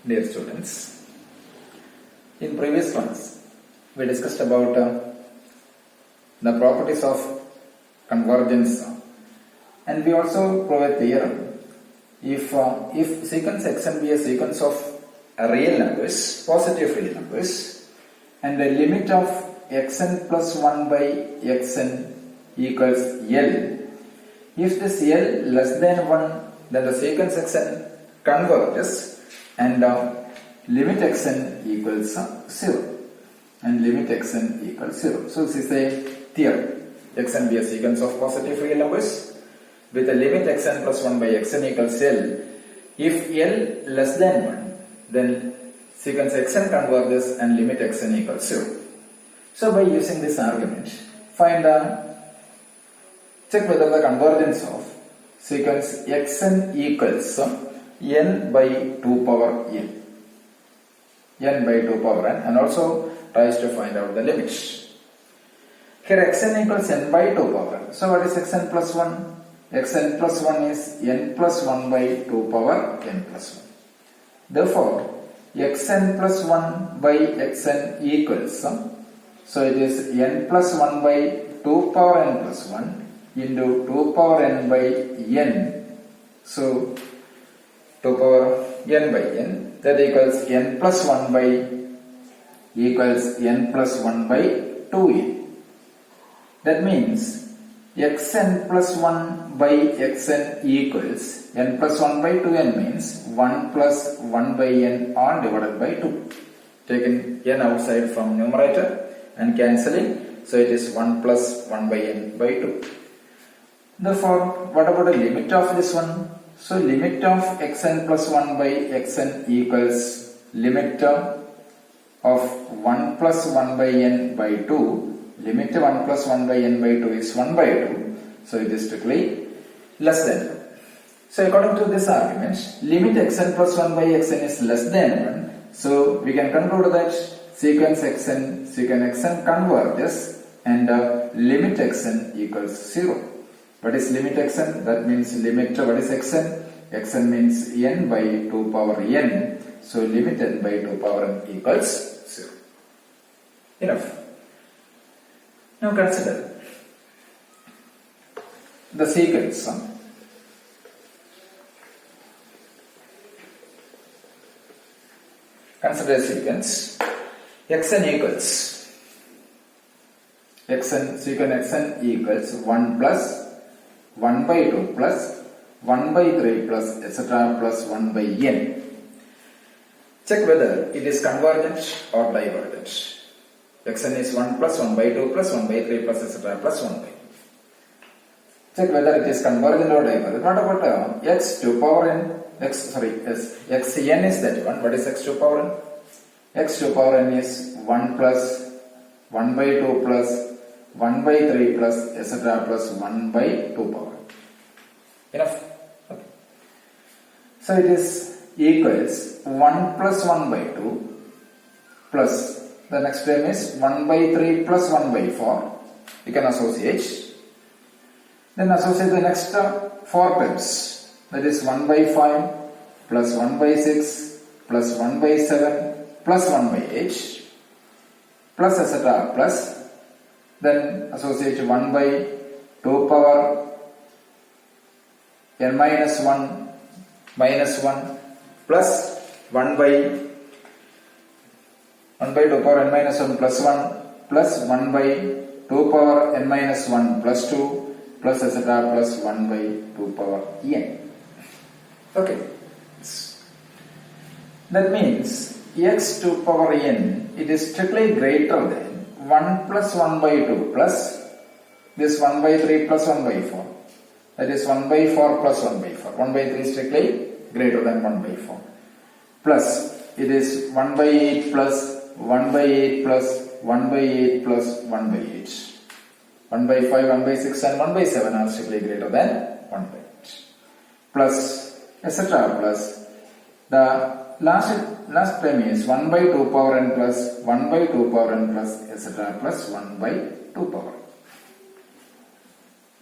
Dear students, in previous class we discussed about the properties of convergence, and we also proved a theorem. If sequence xn be a sequence of real numbers, positive real numbers, and the limit of xn plus 1 by xn equals L, if this L less than 1, then the sequence xn converges and limit xn equals 0, and limit xn equals 0. So this is a theorem. Xn be a sequence of positive real numbers with a limit xn plus 1 by xn equals L. If L less than 1, then sequence xn converges and limit xn equals 0. So by using this argument, check whether the convergence of sequence xn equals n by 2 power n by 2 power n, and also tries to find out the limits. Here xn equals n by 2 power n. So what is xn plus 1? Xn plus 1 is n plus 1 by 2 power n plus 1. Therefore, xn plus 1 by xn equals, so it is n plus 1 by 2 power n plus 1 into 2 power n by n. So 2 power n by n, that equals n plus 1 by n plus 1 by 2n. That means xn plus 1 by xn equals n plus 1 by 2n, means 1 plus 1 by n all divided by 2. Taking n outside from numerator and cancelling, so it is 1 plus 1 by n by 2. Therefore, what about the limit of this one? So limit of xn plus 1 by xn equals limit of 1 plus 1 by n by 2. Limit 1 plus 1 by n by 2 is 1 by 2. So it is strictly less than 1. So according to this argument, limit xn plus 1 by xn is less than 1. So we can conclude that sequence xn converges and limit xn equals 0. What is limit xn? That means limit, what is xn? Xn means n by 2 power n. So limit n by 2 power n equals 0. Enough. Now consider the sequence. Consider a sequence xn equals sequence xn equals 1 plus 1 by 2 plus 1 by 3 plus etc. plus 1 by n. Check whether it is convergent or divergent. Xn is 1 plus 1 by 2 plus 1 by 3 plus etc. plus 1 by n. Check whether it is convergent or divergent. What about x to power n? Xn is that one. What is x to power n? X to power n is 1 plus 1 by 2 plus 1 by 3 plus etc. plus 1 by 2 power. Enough? Okay. So it is equals 1 plus 1 by 2 plus the next term is 1 by 3 plus 1 by 4. You can associate. Then associate the next 4 terms. That is 1 by 5 plus 1 by 6 plus 1 by 7 plus 1 by 8 plus etc. plus then associate 1 by 2 power n minus 1 minus 1 plus 1 by 2 power n minus 1 plus 1 plus 1 by 2 power n minus 1 plus 2 plus etc. plus 1 by 2 power n. Okay. That means x to power n, it is strictly greater than 1 plus 1 by 2 plus this 1 by 3 plus 1 by 4. That is 1 by 4 plus 1 by 4. 1 by 3 is strictly greater than 1 by 4. Plus it is 1 by 8 plus 1 by 8 plus 1 by 8 plus 1 by 8. 1 by 5, 1 by 6 and 1 by 7 are strictly greater than 1 by 8. Plus etc. plus the last term is 1 by 2 power n plus 1 by 2 power n plus etc. plus 1 by 2 power n.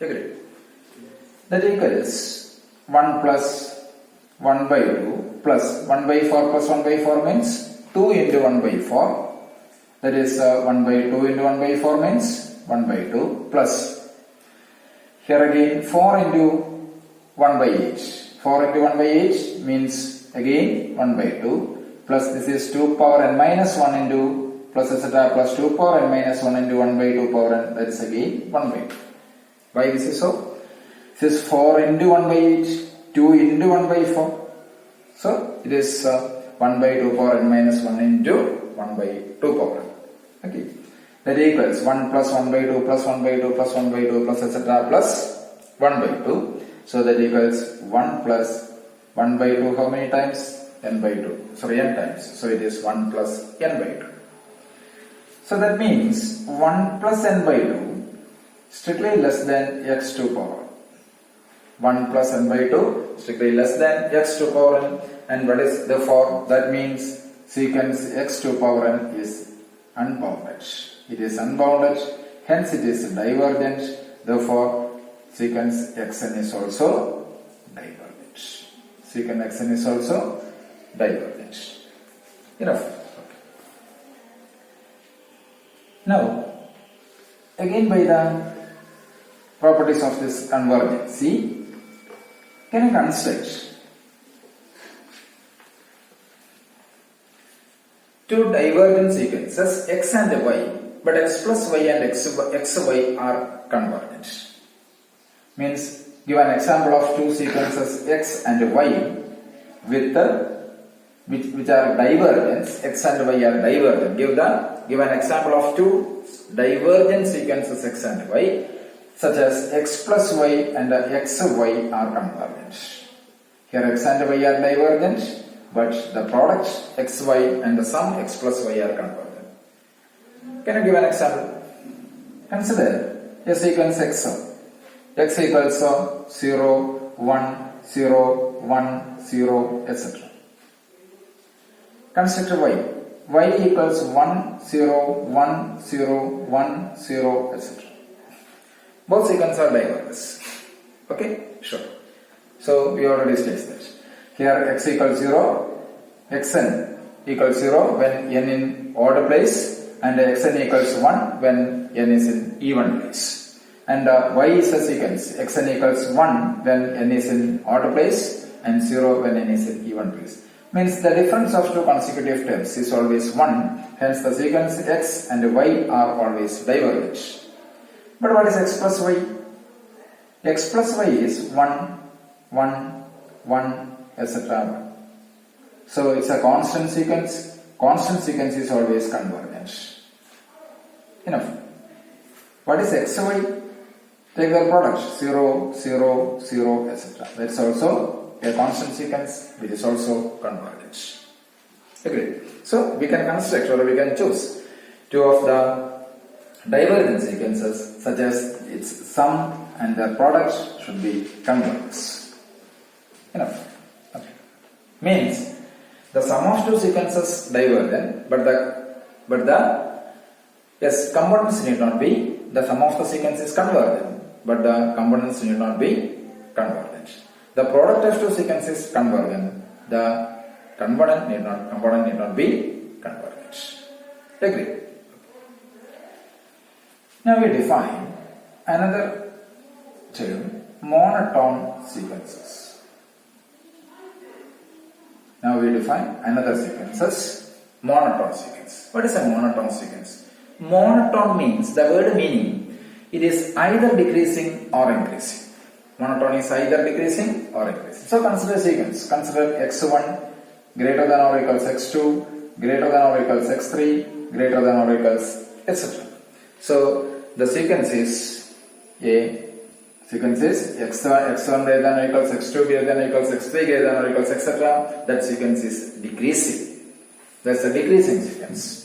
Agree? That equals 1 plus 1 by 2 plus 1 by 4 plus 1 by 4 means 2 into 1 by 4. That is 1 by 2 into 1 by 4 means 1 by 2 plus here again 4 into 1 by 8. 4 into 1 by 8 means again 1 by 2 plus this is 2 power n minus 1 into plus etc. plus 2 power n minus 1 into 1 by 2 power n, that is again 1 by 2. Why this is so? This is 4 into 1 by 8, 2 into 1 by 4. So it is 1 by 2 power n minus 1 into 1 by 2 power n. Okay. That equals 1 plus 1 by 2 plus 1 by 2 plus 1 by 2 plus etc. plus 1 by 2. So that equals 1 plus 1 by 2 how many times? N by 2. Sorry, n times. So it is 1 plus n by 2. So that means 1 plus n by 2 strictly less than x2 power. 1 plus n by 2 strictly less than x2 power n, and what is therefore that means sequence x2 power n is unbounded. It is unbounded, hence it is divergent. Therefore sequence xn is also divergent. Sequence xn is also divergent. Enough. Okay. Now again by the properties of this convergence, see, can you construct two divergent sequences x and y, but x plus y and xy are convergent? Means give an example of two sequences x and y with which are divergent. X and y are divergent. Give an example of two divergent sequences x and y, such as x plus y and xy are convergent. Here x and y are divergent, but the product xy and the sum x plus y are convergent. Can you give an example? Consider a sequence x. X equals 0, 1, 0, 1, 0, etc. Construct y. Y equals 1, 0, 1, 0, 1, 0, etc. Both sequences are divergent. Okay? Sure. So we already stated that. Here x equals 0, xn equals 0 when n in odd place, and xn equals 1 when n is in even place. And y is a sequence. Xn equals 1 when n is in odd place and 0 when n is in even place. Means the difference of two consecutive terms is always 1. Hence the sequence x and y are always divergent. But what is x plus y? X plus y is 1, 1, 1, etc. So it's a constant sequence. Constant sequence is always convergent. Enough. What is xy? Take their product 0, 0, 0, etc. That's also a constant sequence which is also convergent. Agreed. So we can construct or we can choose two of the divergent sequences such as its sum and their product should be convergent. Enough. Okay. Means the sum of two sequences divergent, but the components need not be. The sum of the sequence is convergent, but the components need not be convergent. The product of two sequences convergent. The component need not be convergent. Agree. Now we define another term, monotone sequences. Now we define another sequences, monotone sequence. What is a monotone sequence? Monotone means, the word meaning, it is either decreasing or increasing. Monotone is either decreasing or increasing. So consider sequence. Consider x1 greater than or equals x2, greater than or equals x3, greater than or equals etc. So the sequence is x1 greater than or equals x2 greater than or equals x3 greater than or equals etc. That sequence is decreasing. That's a decreasing sequence.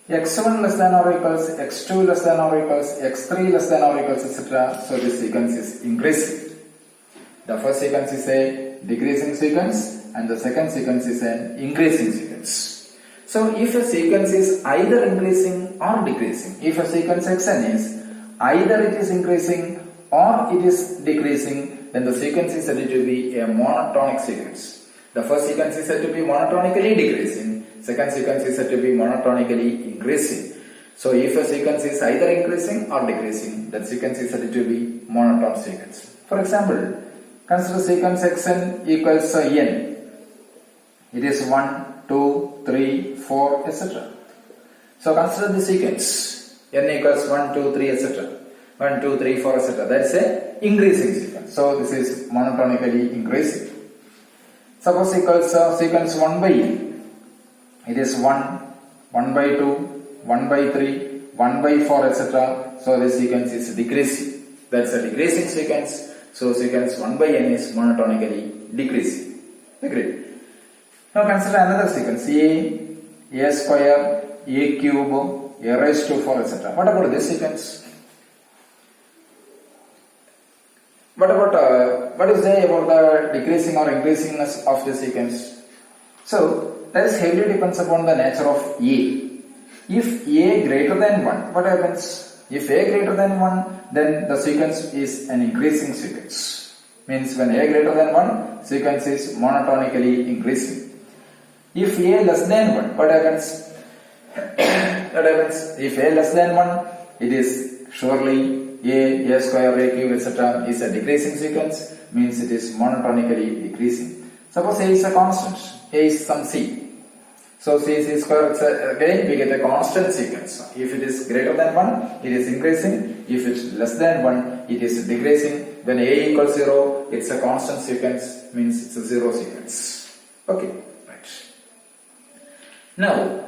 x1 less than or equals x2 less than or equals x3 less than or equals etc. So this sequence is increasing. The first sequence is a decreasing sequence and the second sequence is an increasing sequence. So if a sequence is either increasing or decreasing, if a sequence xn is either it is increasing or it is decreasing, then the sequence is said to be a monotonic sequence. The first sequence is said to be monotonically decreasing. Second sequence is said to be monotonically increasing. So if a sequence is either increasing or decreasing, that sequence is said to be monotone sequence. For example, consider sequence xn equals n. It is 1, 2, 3, 4, etc. So consider the sequence n equals 1, 2, 3, etc. 1, 2, 3, 4, etc. That is a increasing sequence. So this is monotonically increasing. Suppose equals sequence 1 by n. It is 1, 1 by 2, 1 by 3, 1 by 4, etc. So this sequence is decreasing. That's a decreasing sequence. So sequence 1 by n is monotonically decreasing. Agreed. Now consider another sequence a square, a cube, a raised to 4, etc. What about this sequence? What do you say about the decreasing or increasingness of the sequence? So that is heavily depends upon the nature of a. If a greater than 1, what happens? If a greater than 1, then the sequence is an increasing sequence. Means when a greater than 1, sequence is monotonically increasing. If a less than 1, what happens? If a less than 1, it is surely a square, a cube, etc. is a decreasing sequence, means it is monotonically decreasing. Suppose a is a constant, a is some c. So c square, again we get a constant sequence. If it is greater than 1, it is increasing. If it is less than 1, it is decreasing. When a equals 0, it's a constant sequence, means it's a 0 sequence. Okay, right. Now,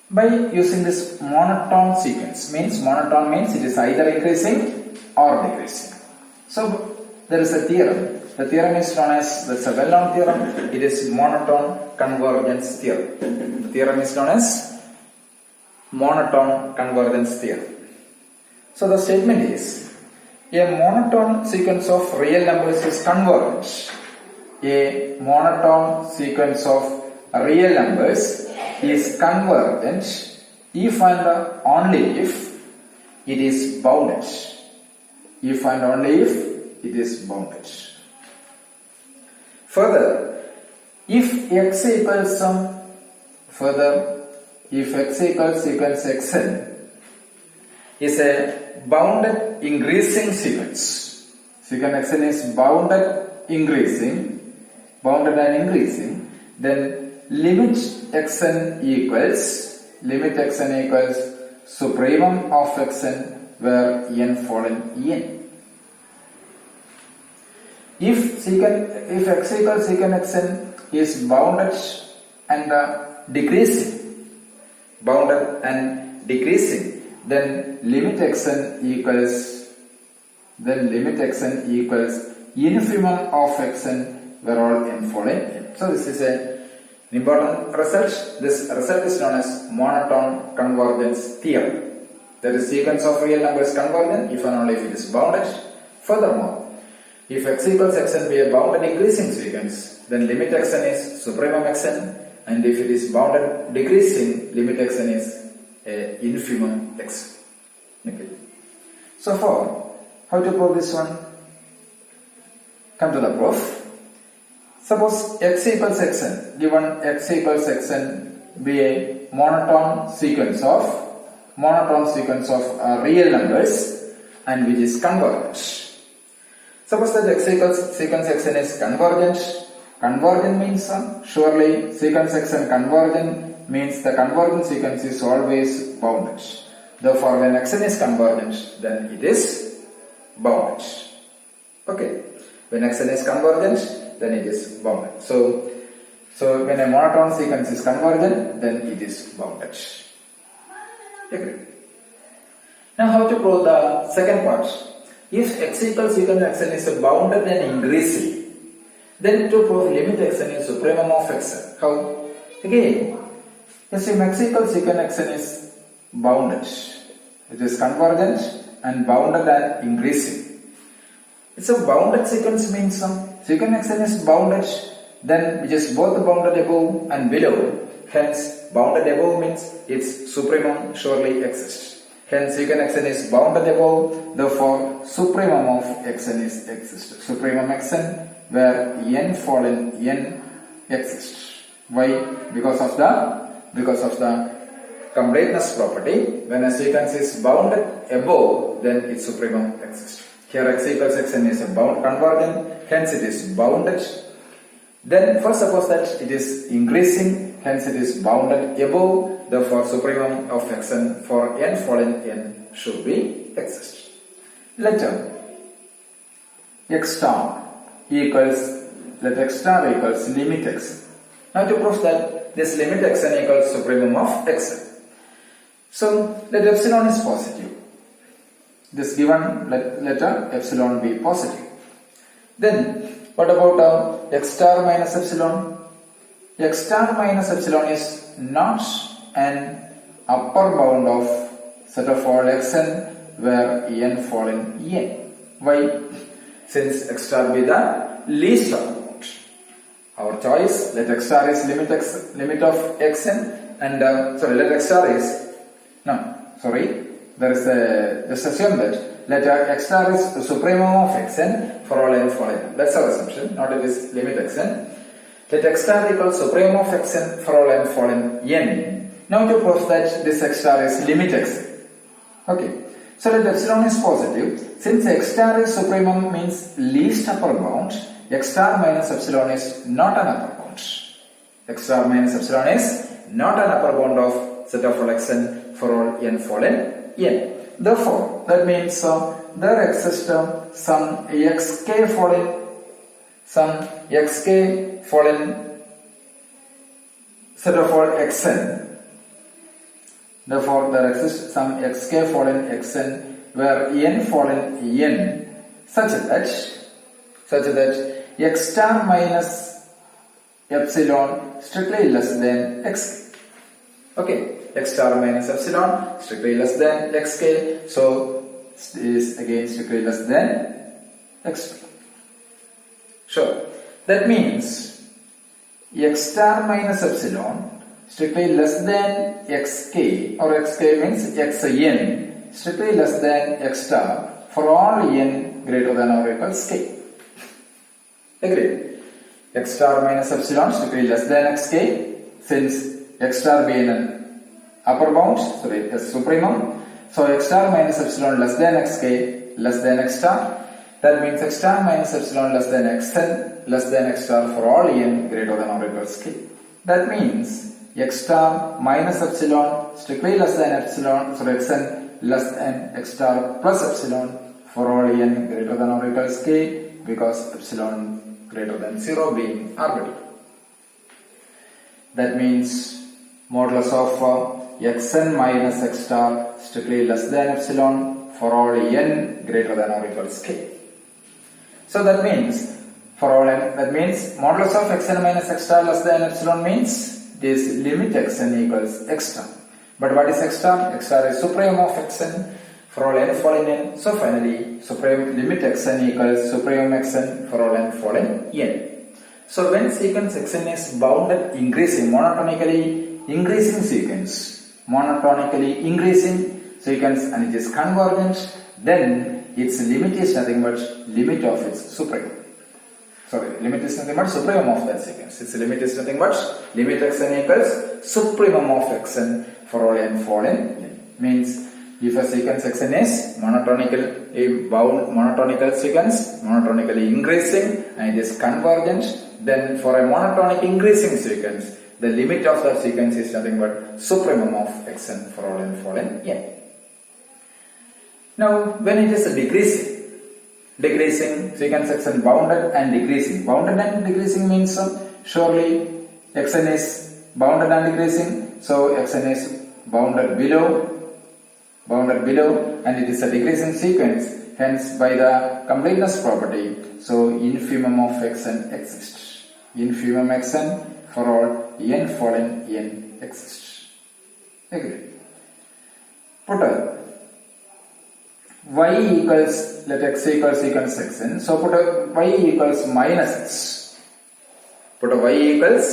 by using this monotone sequence, monotone means it is either increasing or decreasing. So there is a theorem. The theorem is known as, that's a well-known theorem, it is monotone convergence theorem. The theorem is known as monotone convergence theorem. So the statement is, a monotone sequence of real numbers is convergent. A monotone sequence of real numbers is convergent if and only if it is bounded. If and only if it is bounded. Further, if x equals sequence xn is a bounded increasing sequence. Sequence xn is bounded and increasing, then limit xn equals supremum of xn where n fallen n. If x equals sequence xn is bounded and decreasing, then limit xn equals infimum of xn where all n fallen n. So this is an important result. This result is known as monotone convergence theorem. That is, sequence of real numbers convergent if and only if it is bounded. Furthermore, if x equals xn be a bounded increasing sequence, then limit xn is supremum xn, and if it is bounded decreasing, limit xn is infimum xn. Okay. So far, how to prove this one? Come to the proof. Suppose x equals xn, given x equals xn be a monotone sequence of real numbers and which is convergent. Suppose that x equals sequence xn is convergent. Convergent means surely sequence xn convergent means the convergent sequence is always bounded. Therefore, when xn is convergent, then it is bounded. Okay. When xn is convergent, then it is bounded. So when a monotone sequence is convergent, then it is bounded. Agree. Now how to prove the second part? If x equals sequence xn is bounded and increasing, then to prove limit xn is supremum of xn. How? Again, assume x equals sequence xn is bounded. It is convergent and bounded and increasing. It's a bounded sequence means sequence xn is bounded, then which is both bounded above and below. Hence, bounded above means its supremum surely exists. Hence, sequence xn is bounded above, therefore, supremum of xn is exists. Supremum xn, where n fallen n exist. Why? Because of the completeness property. When a sequence is bounded above, then its supremum exists. Here x equals xn is a bound convergent, hence it is bounded. Then first suppose that it is increasing, hence it is bounded above, therefore supremum of xn for n following n should be exist. Let x star equals limit x. Now to prove that this limit xn equals supremum of xn. So let epsilon is positive. This given letter epsilon be positive. Then what about x star minus epsilon? X star minus epsilon is not an upper bound of set of all xn where en fall in en. Why? Since x star be the least upper bound. Our choice, let x star is limit of xn and let x star is just assume that let x star is supremum of xn for all n following. That's our assumption, not it is limit xn. Let x star equal supremum of xn for all n following n. Now to prove that this x star is limit xn. Okay, so let epsilon is positive. Since x star is supremum means least upper bound, x star minus epsilon is not an upper bound. X star minus epsilon is not an upper bound of set of all xn for all n following n. Therefore, that means there exists some xk fallen set of all xn. Therefore, there exists some xk fallen xn where n fallen n such that x star minus epsilon strictly less than xk. Okay. X star minus epsilon strictly less than xk, so is again strictly less than xk. Sure. That means x star minus epsilon strictly less than xk, or xk means xn strictly less than x star for all n greater than or equals k. Agreed. X star minus epsilon strictly less than xk, since x star being an upper bound, supremum. So x star minus epsilon less than xk less than x star. That means x star minus epsilon less than xn less than x star for all n greater than or equals k. That means x star minus epsilon strictly less than epsilon, xn less than x star plus epsilon for all n greater than or equals k, because epsilon greater than 0 being arbitrary. That means modulus of xn minus x star strictly less than epsilon for all n greater than or equals k. So that means for all n, that means modulus of xn minus x star less than epsilon means this limit xn equals x star. But what is x star? X star is supremum of xn for all n falling n. So finally, limit xn equals supremum xn for all n falling n. So when sequence xn is bounded increasing, monotonically increasing sequence, and it is convergent, then its limit is nothing but limit of its supremum. Limit is nothing but supremum of that sequence. Its limit is nothing but limit xn equals supremum of xn for all n fallen n. Means if a sequence xn is monotonical sequence, monotonically increasing, and it is convergent, then for a monotonic increasing sequence, the limit of that sequence is nothing but supremum of xn for all n fallen n. Now, when it is decreasing sequence xn bounded and decreasing. Bounded and decreasing means surely xn is bounded and decreasing, so xn is bounded below, and it is a decreasing sequence, hence by the completeness property, so infimum of xn exists. Infimum xn for all n fallen n exists. Agree. Put a y equals, let x equals sequence xn, so put a y equals minus x. Put a y equals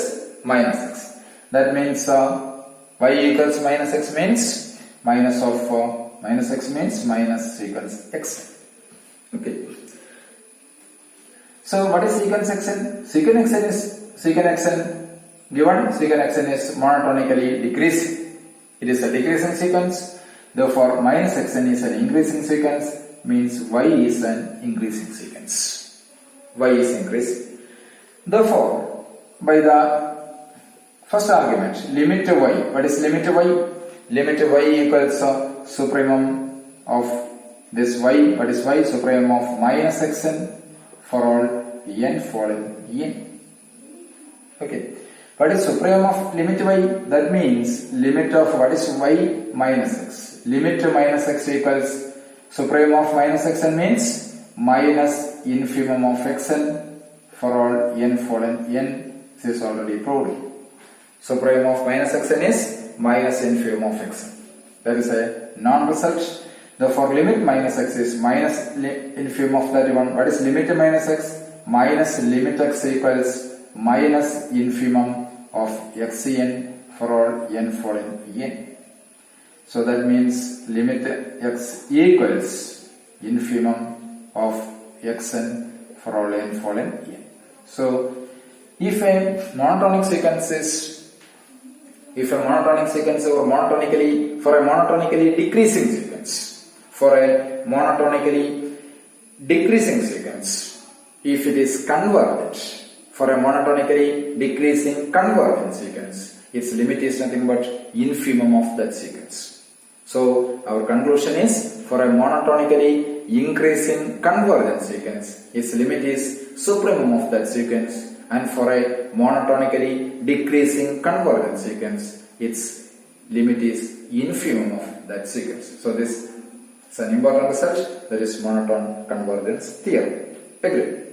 minus x. That means y equals minus x means minus of minus x means minus sequence xn. Okay. So what is sequence xn? Sequence xn is secant xn given, secant xn is monotonically decreasing. It is a decreasing sequence. Therefore, minus xn is an increasing sequence, means y is an increasing sequence. Y is increasing. Therefore, by the first argument, limit y. What is limit y? Limit y equals supremum of this y. What is y? Supremum of minus xn for all n following n. Okay. What is supremum of limit y? That means limit of what is y minus x. Limit to minus x equals supremum of minus xn means minus infimum of xn for all n following n. This is already proved. Supremum of minus xn is minus infimum of xn. That is a non-result. Therefore, limit minus x is minus infimum of that one. What is limit to minus x? Minus limit x equals minus infimum of xn for all n following n. So that means limit x equals infimum of xn for all n following n. So if a monotonic sequence is or monotonically for a monotonically decreasing sequence, if it is convergent for a monotonically decreasing convergent sequence, its limit is nothing but infimum of that sequence. So our conclusion is, for a monotonically increasing convergent sequence, its limit is supremum of that sequence, and for a monotonically decreasing convergent sequence, its limit is infimum of that sequence. So this is an important result, that is monotone convergence theorem. Agree?